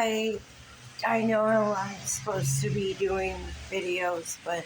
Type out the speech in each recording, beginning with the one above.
I know I'm supposed to be doing videos, but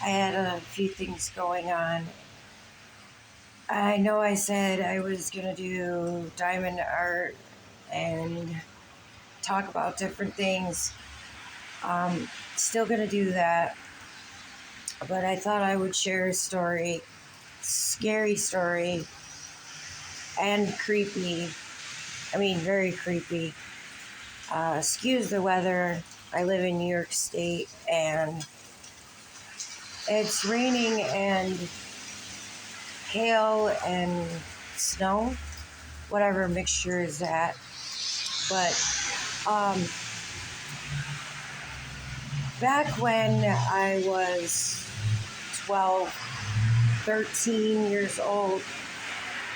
I had a few things going on. I know I said I was gonna do diamond art and talk about different things. Still gonna do that, but I thought I would share a story, scary story, and creepy. I mean, very creepy. Excuse the weather. I live in New York State, and it's raining and hail and snow, whatever mixture is that. But back when I was 12, 13 years old,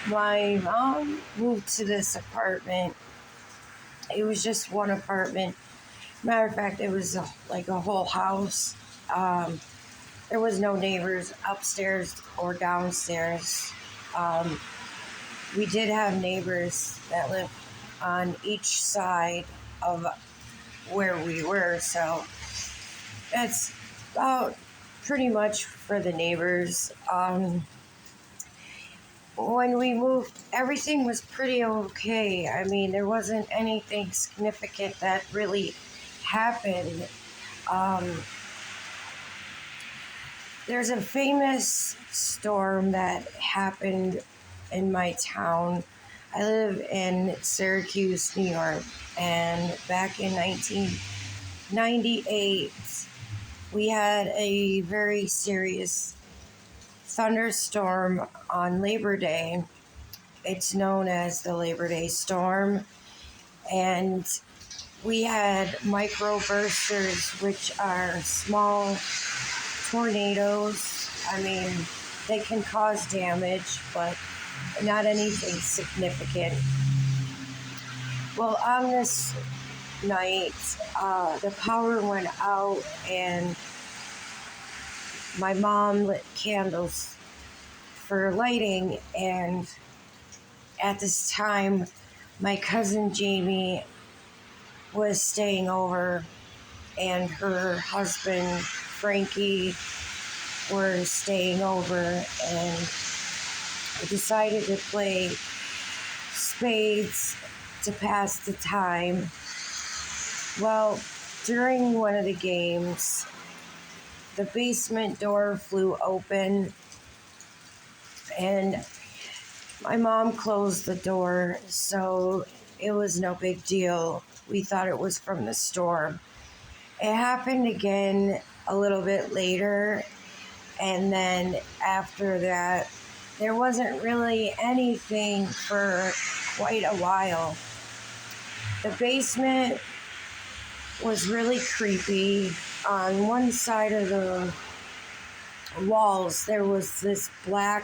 my mom moved to this apartment. It was just one apartment. Matter of fact, it was like a whole house. There was no neighbors upstairs or downstairs. We did have neighbors that lived on each side of where we were, so that's about pretty much for the neighbors. When we moved, everything was pretty okay. I mean, there wasn't anything significant that really happened. There's a famous storm that happened in my town. I live in Syracuse, New York, and back in 1998, we had a very serious thunderstorm on Labor Day. It's known as the Labor Day storm, and we had microbursters, which are small tornadoes. I mean, they can cause damage, but not anything significant. Well, on this night, the power went out, and my mom lit candles for lighting, and at this time, my cousin Jamie was staying over, and her husband Frankie were staying over, and I decided to play spades to pass the time. Well, during one of the games, the basement door flew open, and my mom closed the door, so it was no big deal. We thought it was from the storm. It happened again a little bit later, and then after that, there wasn't really anything for quite a while. The basement was really creepy. On one side of the walls, there was this black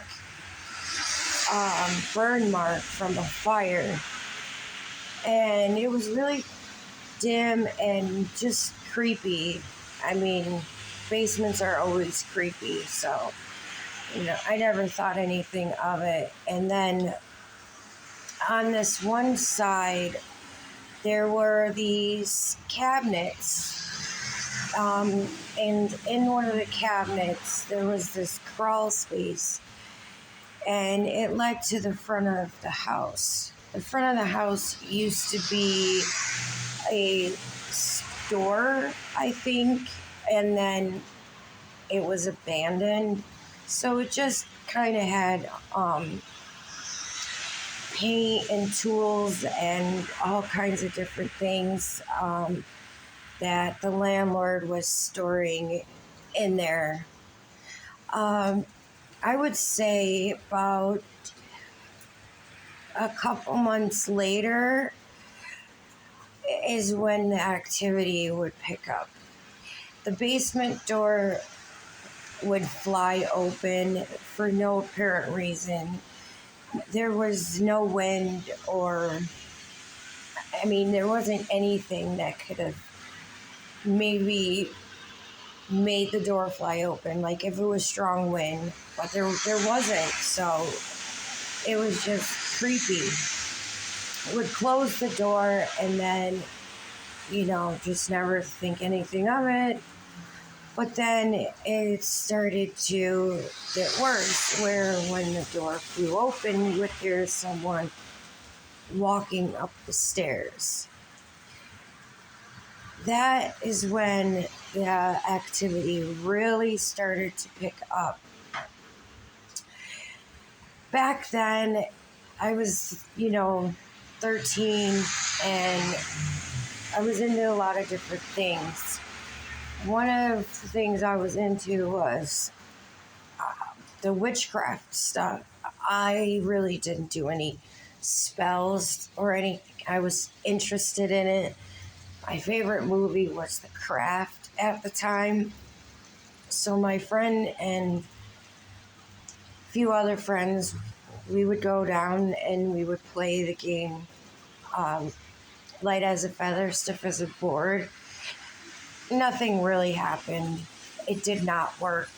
burn mark from a fire, and it was really dim and just creepy. I mean, basements are always creepy, so I never thought anything of it. And then on this one side, there were these cabinets, and in one of the cabinets there was this crawl space, and it led to the front of the house. The front of the house used to be a store, I think, and then it was abandoned. So it just kind of had paint and tools and all kinds of different things that the landlord was storing in there. I would say about a couple months later is when the activity would pick up. The basement door would fly open for no apparent reason. There was no wind, there wasn't anything that could have maybe made the door fly open, like if it was strong wind, but there wasn't, so it was just creepy. Would close the door, and then just never think anything of it. But then it started to get worse, where when the door flew open, you would hear someone walking up the stairs. That is when the activity really started to pick up. Back then, I was, 13, and I was into a lot of different things. One of the things I was into was the witchcraft stuff. I really didn't do any spells or anything. I was interested in it. My favorite movie was The Craft at the time. So my friend and a few other friends, we would go down and we would play the game, light as a feather, stiff as a board. Nothing really happened. It did not work.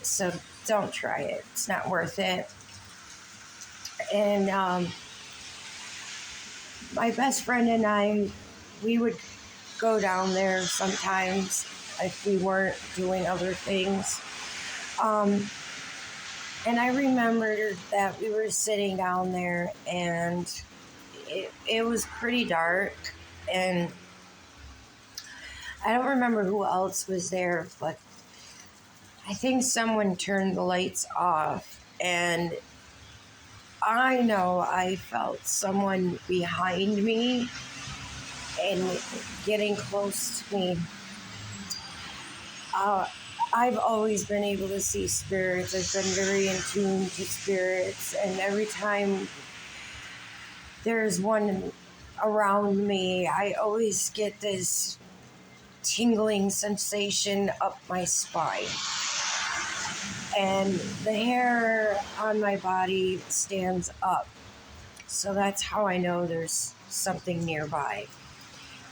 So don't try it. It's not worth it. And my best friend and I, we would go down there sometimes if we weren't doing other things. And I remembered that we were sitting down there, and it was pretty dark, and I don't remember who else was there, but I think someone turned the lights off, and I know I felt someone behind me and getting close to me. I've always been able to see spirits. I've been very in tune to spirits, and every time there's one around me, I always get this tingling sensation up my spine. And the hair on my body stands up. So that's how I know there's something nearby.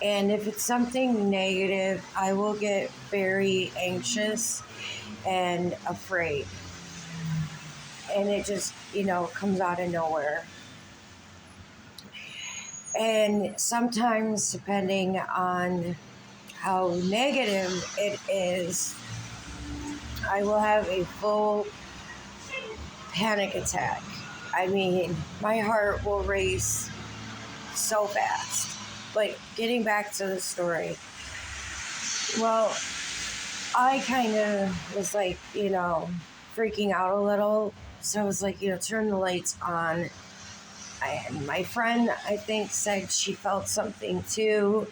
And if it's something negative, I will get very anxious and afraid. And it just, comes out of nowhere. And sometimes, depending on how negative it is, I will have a full panic attack. I mean, my heart will race so fast. But getting back to the story, well, I kind of was like, freaking out a little. So I was like, turn the lights on. And my friend, I think, said she felt something too.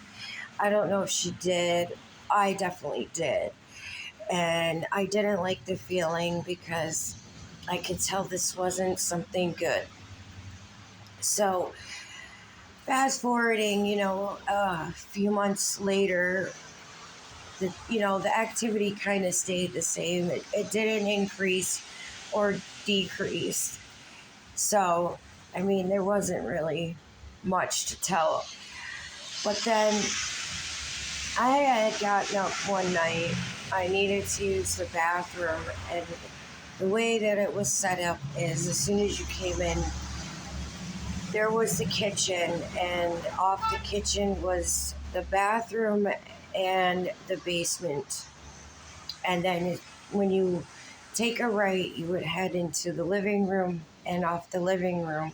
I don't know if she did. I definitely did. And I didn't like the feeling because I could tell this wasn't something good. So fast forwarding, a few months later, the activity kind of stayed the same. It didn't increase or decrease. So, I mean, there wasn't really much to tell. But then I had gotten up one night. I needed to use the bathroom, and the way that it was set up is as soon as you came in, there was the kitchen, and off the kitchen was the bathroom and the basement. And then when you take a right, you would head into the living room, and off the living room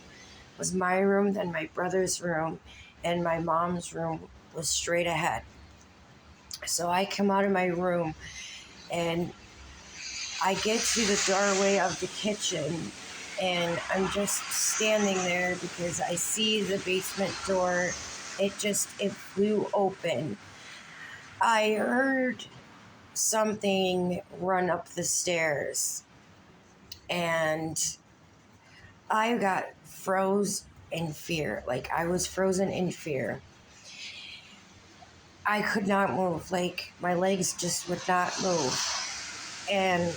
was my room, then my brother's room, and my mom's room was straight ahead. So I come out of my room, and I get to the doorway of the kitchen, and I'm just standing there because I see the basement door. It flew open. I heard something run up the stairs, and I got froze in fear. Like, I was frozen in fear. I could not move. Like, my legs just would not move. And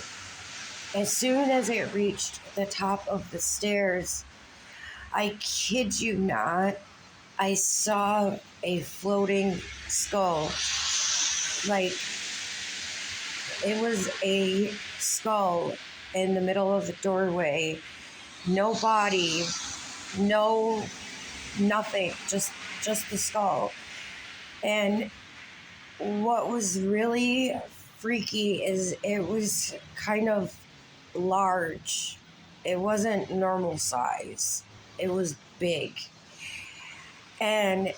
as soon as it reached the top of the stairs, I kid you not, I saw a floating skull. Like, it was a skull in the middle of the doorway. No body, no nothing, just the skull. And what was really freaky is it was kind of large. It wasn't normal size. It was big. And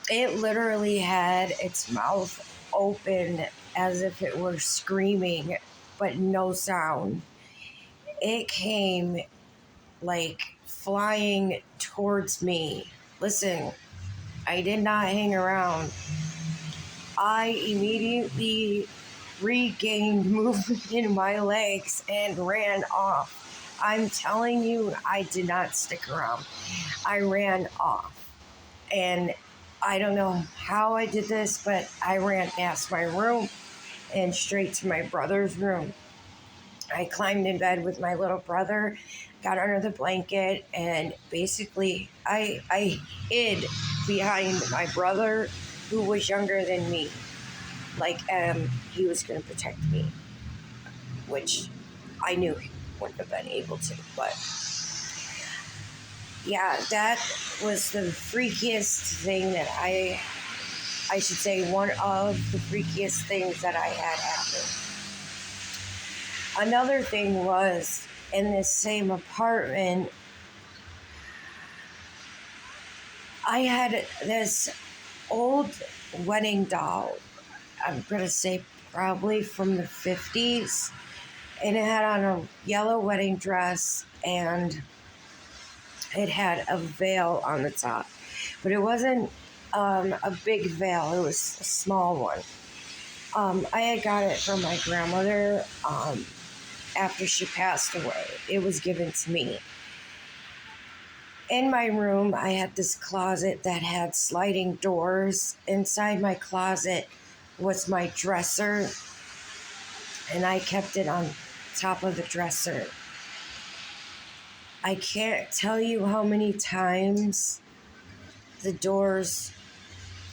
it literally had its mouth open as if it were screaming, but no sound. It came like flying towards me. Listen, I did not hang around. I immediately regained movement in my legs and ran off. I'm telling you, I did not stick around. I ran off. And I don't know how I did this, but I ran past my room and straight to my brother's room. I climbed in bed with my little brother, got under the blanket, and basically I hid behind my brother, who was younger than me. Like he was going to protect me, which I knew he wouldn't have been able to. But yeah, that was the freakiest thing that I should say one of the freakiest things that I had happen. Another thing was in this same apartment, I had this old wedding doll. I'm going to say probably from the 50s. And it had on a yellow wedding dress and it had a veil on the top. But it wasn't a big veil, it was a small one. I had got it from my grandmother after she passed away. It was given to me. In my room, I had this closet that had sliding doors. Inside my closet was my dresser, and I kept it on top of the dresser. I can't tell you how many times the doors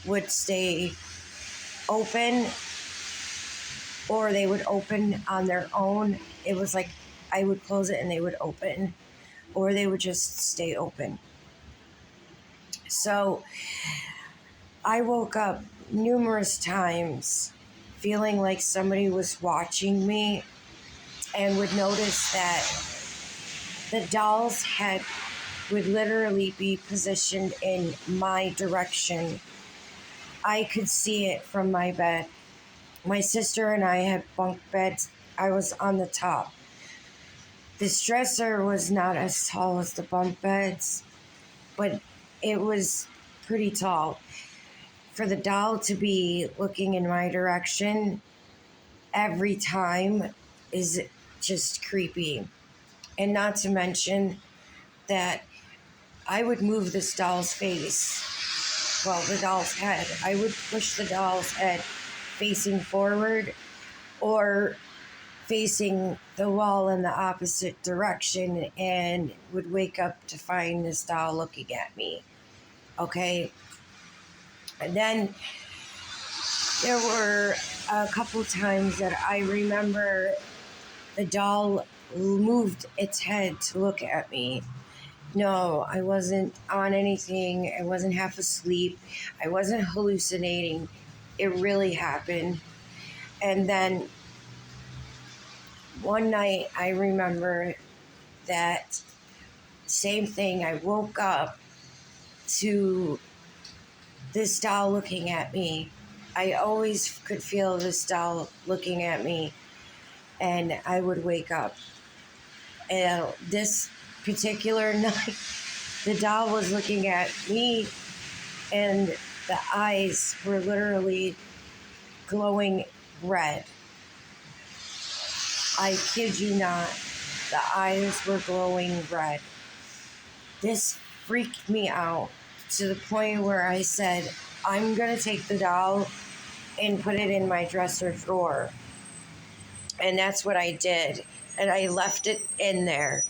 would stay open or they would open on their own. It was like I would close it and they would open, or they would just stay open. So I woke up numerous times feeling like somebody was watching me and would notice that the doll's head would literally be positioned in my direction. I could see it from my bed. My sister and I had bunk beds. I was on the top. This dresser was not as tall as the bunk beds, but it was pretty tall. For the doll to be looking in my direction every time is just creepy. And not to mention that I would move this doll's face, well, the doll's head. I would push the doll's head facing forward or facing the wall in the opposite direction, and would wake up to find this doll looking at me. Okay? And then there were a couple times that I remember the doll moved its head to look at me. No, I wasn't on anything. I wasn't half asleep. I wasn't hallucinating. It really happened. And then one night I remember that same thing. I woke up to this doll looking at me. I always could feel this doll looking at me, and I would wake up. And this particular night, the doll was looking at me, and the eyes were literally glowing red. I kid you not, the eyes were glowing red. This freaked me out to the point where I said, I'm going to take the doll and put it in my dresser drawer. And that's what I did. And I left it in there.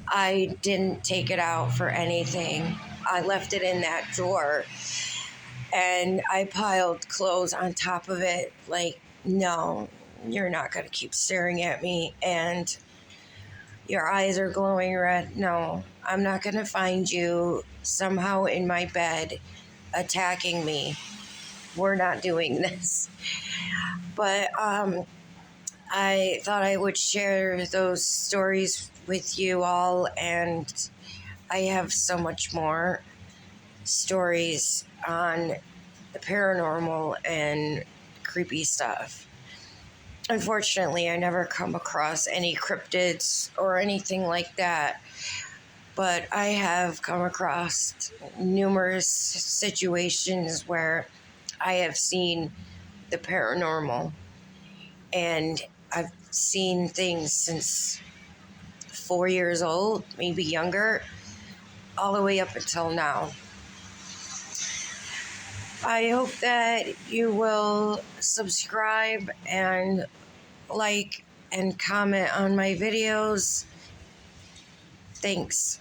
I didn't take it out for anything. I left it in that drawer. And I piled clothes on top of it. Like, no, you're not going to keep staring at me. And your eyes are glowing red. No, I'm not going to find you somehow in my bed attacking me. we're not doing this. But I thought I would share those stories with you all, and I have so much more stories on the paranormal and creepy stuff. Unfortunately, I never come across any cryptids or anything like that, but I have come across numerous situations where I have seen the paranormal, and I've seen things since 4 years old, maybe younger, all the way up until now. I hope that you will subscribe and like and comment on my videos. Thanks.